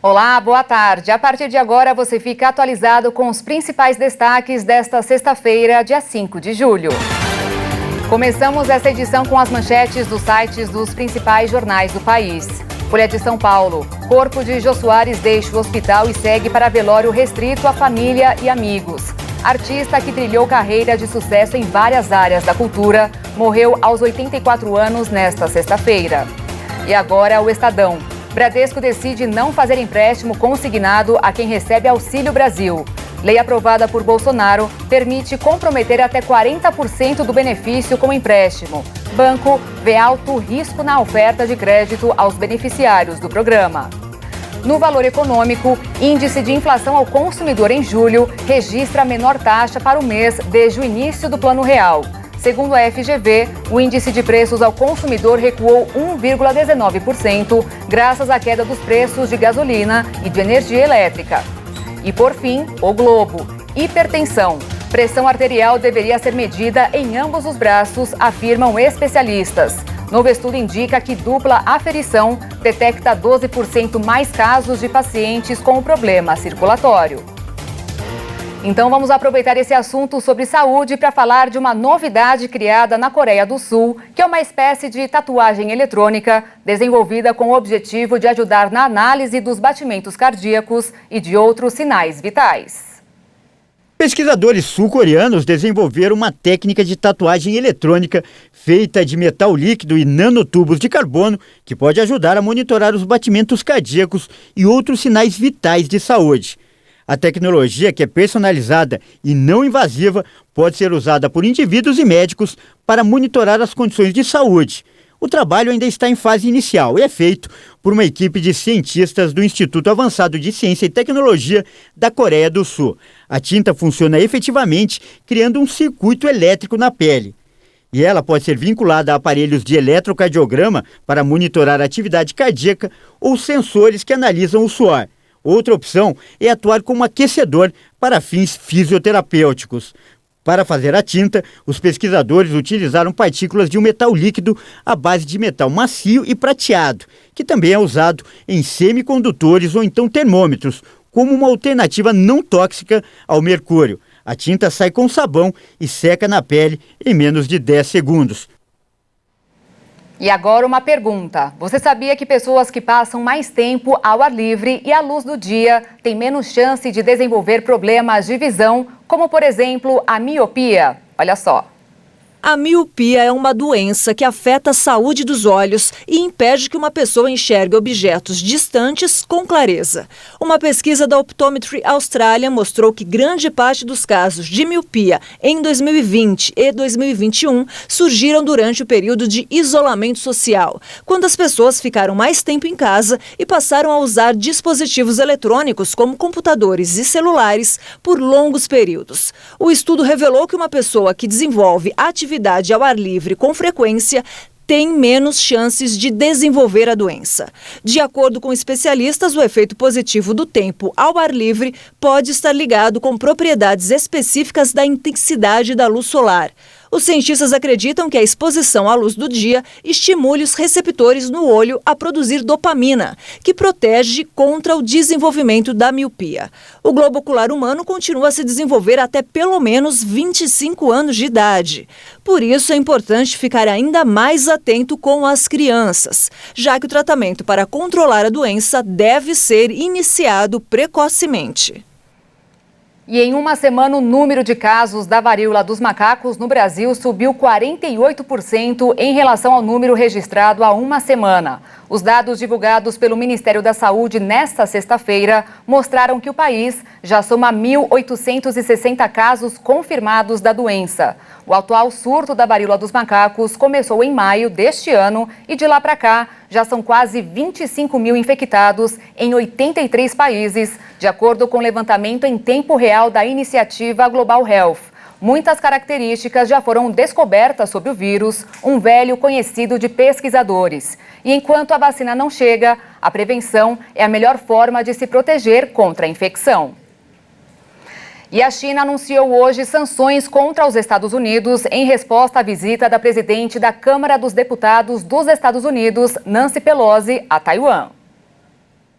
Olá, boa tarde. A partir de agora você fica atualizado com os principais destaques desta sexta-feira, dia 5 de julho. Começamos essa edição com as manchetes dos sites dos principais jornais do país. Folha de São Paulo. Corpo de Jô Soares deixa o hospital e segue para velório restrito à família e amigos. Artista que trilhou carreira de sucesso em várias áreas da cultura morreu aos 84 anos nesta sexta-feira. E agora o Estadão. Bradesco decide não fazer empréstimo consignado a quem recebe Auxílio Brasil. Lei aprovada por Bolsonaro permite comprometer até 40% do benefício com empréstimo. Banco vê alto risco na oferta de crédito aos beneficiários do programa. No valor econômico, índice de inflação ao consumidor em julho registra a menor taxa para o mês desde o início do Plano Real. Segundo a FGV, o índice de preços ao consumidor recuou 1,19%, graças à queda dos preços de gasolina e de energia elétrica. E por fim, o Globo. Hipertensão. Pressão arterial deveria ser medida em ambos os braços, afirmam especialistas. Novo estudo indica que dupla aferição detecta 12% mais casos de pacientes com o problema circulatório. Então vamos aproveitar esse assunto sobre saúde para falar de uma novidade criada na Coreia do Sul, que é uma espécie de tatuagem eletrônica desenvolvida com o objetivo de ajudar na análise dos batimentos cardíacos e de outros sinais vitais. Pesquisadores sul-coreanos desenvolveram uma técnica de tatuagem eletrônica feita de metal líquido e nanotubos de carbono que pode ajudar a monitorar os batimentos cardíacos e outros sinais vitais de saúde. A tecnologia, que é personalizada e não invasiva, pode ser usada por indivíduos e médicos para monitorar as condições de saúde. O trabalho ainda está em fase inicial e é feito por uma equipe de cientistas do Instituto Avançado de Ciência e Tecnologia da Coreia do Sul. A tinta funciona efetivamente, criando um circuito elétrico na pele. E ela pode ser vinculada a aparelhos de eletrocardiograma para monitorar a atividade cardíaca ou sensores que analisam o suor. Outra opção é atuar como aquecedor para fins fisioterapêuticos. Para fazer a tinta, os pesquisadores utilizaram partículas de um metal líquido à base de metal macio e prateado, que também é usado em semicondutores ou então termômetros, como uma alternativa não tóxica ao mercúrio. A tinta sai com sabão e seca na pele em menos de 10 segundos. E agora uma pergunta. Você sabia que pessoas que passam mais tempo ao ar livre e à luz do dia têm menos chance de desenvolver problemas de visão, como, por exemplo, a miopia? Olha só. A miopia é uma doença que afeta a saúde dos olhos e impede que uma pessoa enxergue objetos distantes com clareza. Uma pesquisa da Optometry Australia mostrou que grande parte dos casos de miopia em 2020 e 2021 surgiram durante o período de isolamento social, quando as pessoas ficaram mais tempo em casa e passaram a usar dispositivos eletrônicos como computadores e celulares por longos períodos. O estudo revelou que uma pessoa que desenvolve atividade ao ar livre com frequência tem menos chances de desenvolver a doença. De acordo com especialistas, o efeito positivo do tempo ao ar livre pode estar ligado com propriedades específicas da intensidade da luz solar. Os cientistas acreditam que a exposição à luz do dia estimule os receptores no olho a produzir dopamina, que protege contra o desenvolvimento da miopia. O globo ocular humano continua a se desenvolver até pelo menos 25 anos de idade. Por isso, é importante ficar ainda mais atento com as crianças, já que o tratamento para controlar a doença deve ser iniciado precocemente. E em uma semana, o número de casos da varíola dos macacos no Brasil subiu 48% em relação ao número registrado há uma semana. Os dados divulgados pelo Ministério da Saúde nesta sexta-feira mostraram que o país já soma 1.860 casos confirmados da doença. O atual surto da varíola dos macacos começou em maio deste ano e de lá para cá já são quase 25 mil infectados em 83 países, de acordo com o levantamento em tempo real da iniciativa Global Health. Muitas características já foram descobertas sobre o vírus, um velho conhecido de pesquisadores. E enquanto a vacina não chega, a prevenção é a melhor forma de se proteger contra a infecção. E a China anunciou hoje sanções contra os Estados Unidos em resposta à visita da presidente da Câmara dos Deputados dos Estados Unidos, Nancy Pelosi, a Taiwan.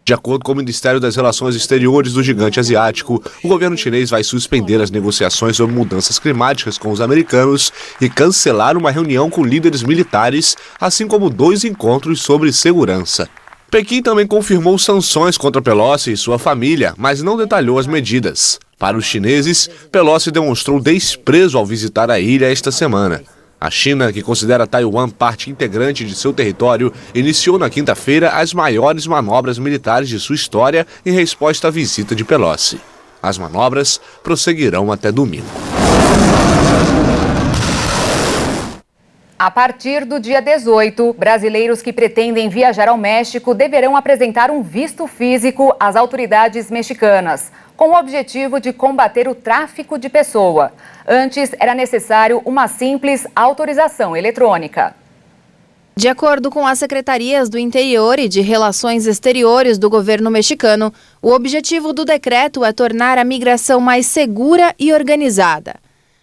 De acordo com o Ministério das Relações Exteriores do gigante asiático, o governo chinês vai suspender as negociações sobre mudanças climáticas com os americanos e cancelar uma reunião com líderes militares, assim como 2 encontros sobre segurança. Pequim também confirmou sanções contra Pelosi e sua família, mas não detalhou as medidas. Para os chineses, Pelosi demonstrou desprezo ao visitar a ilha esta semana. A China, que considera Taiwan parte integrante de seu território, iniciou na quinta-feira as maiores manobras militares de sua história em resposta à visita de Pelosi. As manobras prosseguirão até domingo. A partir do dia 18, brasileiros que pretendem viajar ao México deverão apresentar um visto físico às autoridades mexicanas, com o objetivo de combater o tráfico de pessoa. Antes, era necessário uma simples autorização eletrônica. De acordo com as secretarias do Interior e de Relações Exteriores do governo mexicano, o objetivo do decreto é tornar a migração mais segura e organizada.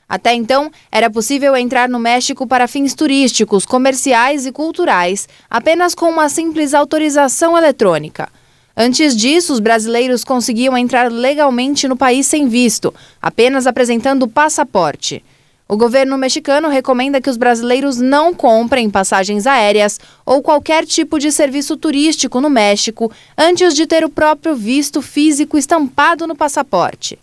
Até então, era possível entrar no México para fins turísticos, comerciais e culturais, apenas com uma simples autorização eletrônica. Antes disso, os brasileiros conseguiam entrar legalmente no país sem visto, apenas apresentando passaporte. O governo mexicano recomenda que os brasileiros não comprem passagens aéreas ou qualquer tipo de serviço turístico no México antes de ter o próprio visto físico estampado no passaporte.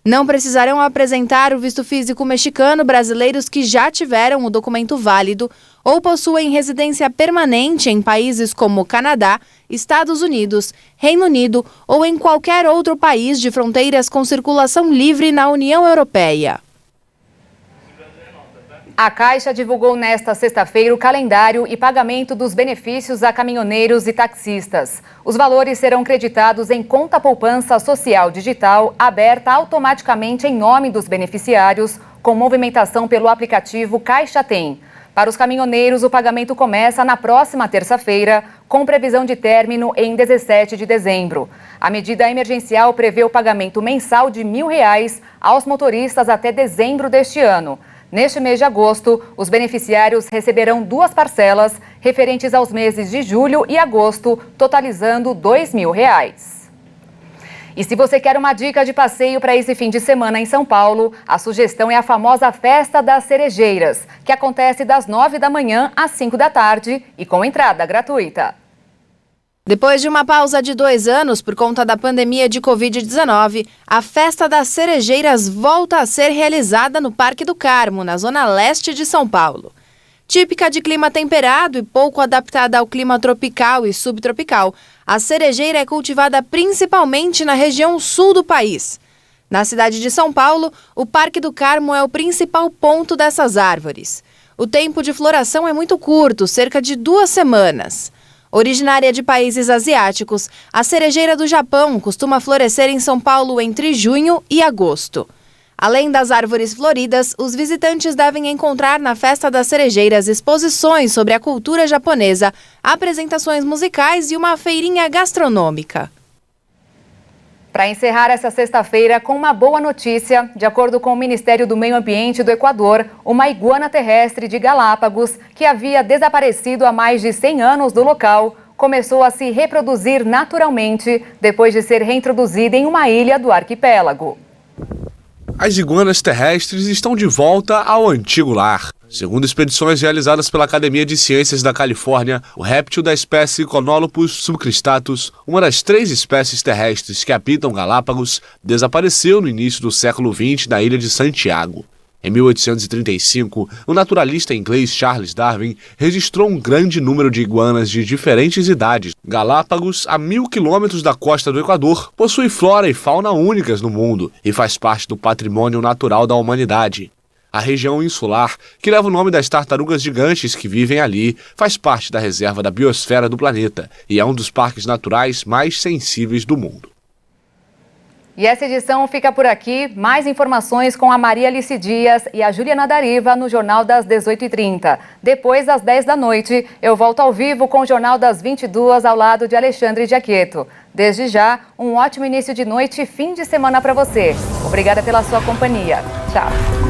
Não precisarão apresentar o visto físico mexicano brasileiros que já tiveram o documento válido ou possuem residência permanente em países como Canadá, Estados Unidos, Reino Unido ou em qualquer outro país de fronteiras com circulação livre na União Europeia. A Caixa divulgou nesta sexta-feira o calendário e pagamento dos benefícios a caminhoneiros e taxistas. Os valores serão creditados em conta poupança social digital aberta automaticamente em nome dos beneficiários, com movimentação pelo aplicativo Caixa Tem. Para os caminhoneiros, o pagamento começa na próxima terça-feira, com previsão de término em 17 de dezembro. A medida emergencial prevê o pagamento mensal de R$1.000 aos motoristas até dezembro deste ano. Neste mês de agosto, os beneficiários receberão 2 parcelas referentes aos meses de julho e agosto, totalizando R$2.000. E se você quer uma dica de passeio para esse fim de semana em São Paulo, a sugestão é a famosa Festa das Cerejeiras, que acontece das 9 da manhã às 5 da tarde e com entrada gratuita. Depois de uma pausa de 2 anos por conta da pandemia de Covid-19, a Festa das Cerejeiras volta a ser realizada no Parque do Carmo, na zona leste de São Paulo. Típica de clima temperado e pouco adaptada ao clima tropical e subtropical, a cerejeira é cultivada principalmente na região sul do país. Na cidade de São Paulo, o Parque do Carmo é o principal ponto dessas árvores. O tempo de floração é muito curto, cerca de 2 semanas. Originária de países asiáticos, a cerejeira do Japão costuma florescer em São Paulo entre junho e agosto. Além das árvores floridas, os visitantes devem encontrar na Festa das Cerejeiras exposições sobre a cultura japonesa, apresentações musicais e uma feirinha gastronômica. Para encerrar essa sexta-feira com uma boa notícia, de acordo com o Ministério do Meio Ambiente do Equador, uma iguana terrestre de Galápagos, que havia desaparecido há mais de 100 anos do local, começou a se reproduzir naturalmente depois de ser reintroduzida em uma ilha do arquipélago. As iguanas terrestres estão de volta ao antigo lar. Segundo expedições realizadas pela Academia de Ciências da Califórnia, o réptil da espécie Conolopus subcristatus, uma das 3 espécies terrestres que habitam Galápagos, desapareceu no início do século XX na ilha de Santiago. Em 1835, o naturalista inglês Charles Darwin registrou um grande número de iguanas de diferentes idades. Galápagos, a 1.000 quilômetros da costa do Equador, possui flora e fauna únicas no mundo e faz parte do patrimônio natural da humanidade. A região insular, que leva o nome das tartarugas gigantes que vivem ali, faz parte da reserva da biosfera do planeta e é um dos parques naturais mais sensíveis do mundo. E essa edição fica por aqui. Mais informações com a Maria Alice Dias e a Juliana Dariva no Jornal das 18h30. Depois das 10 da noite, eu volto ao vivo com o Jornal das 22 ao lado de Alexandre Giacchetto. Desde já, um ótimo início de noite e fim de semana para você. Obrigada pela sua companhia. Tchau.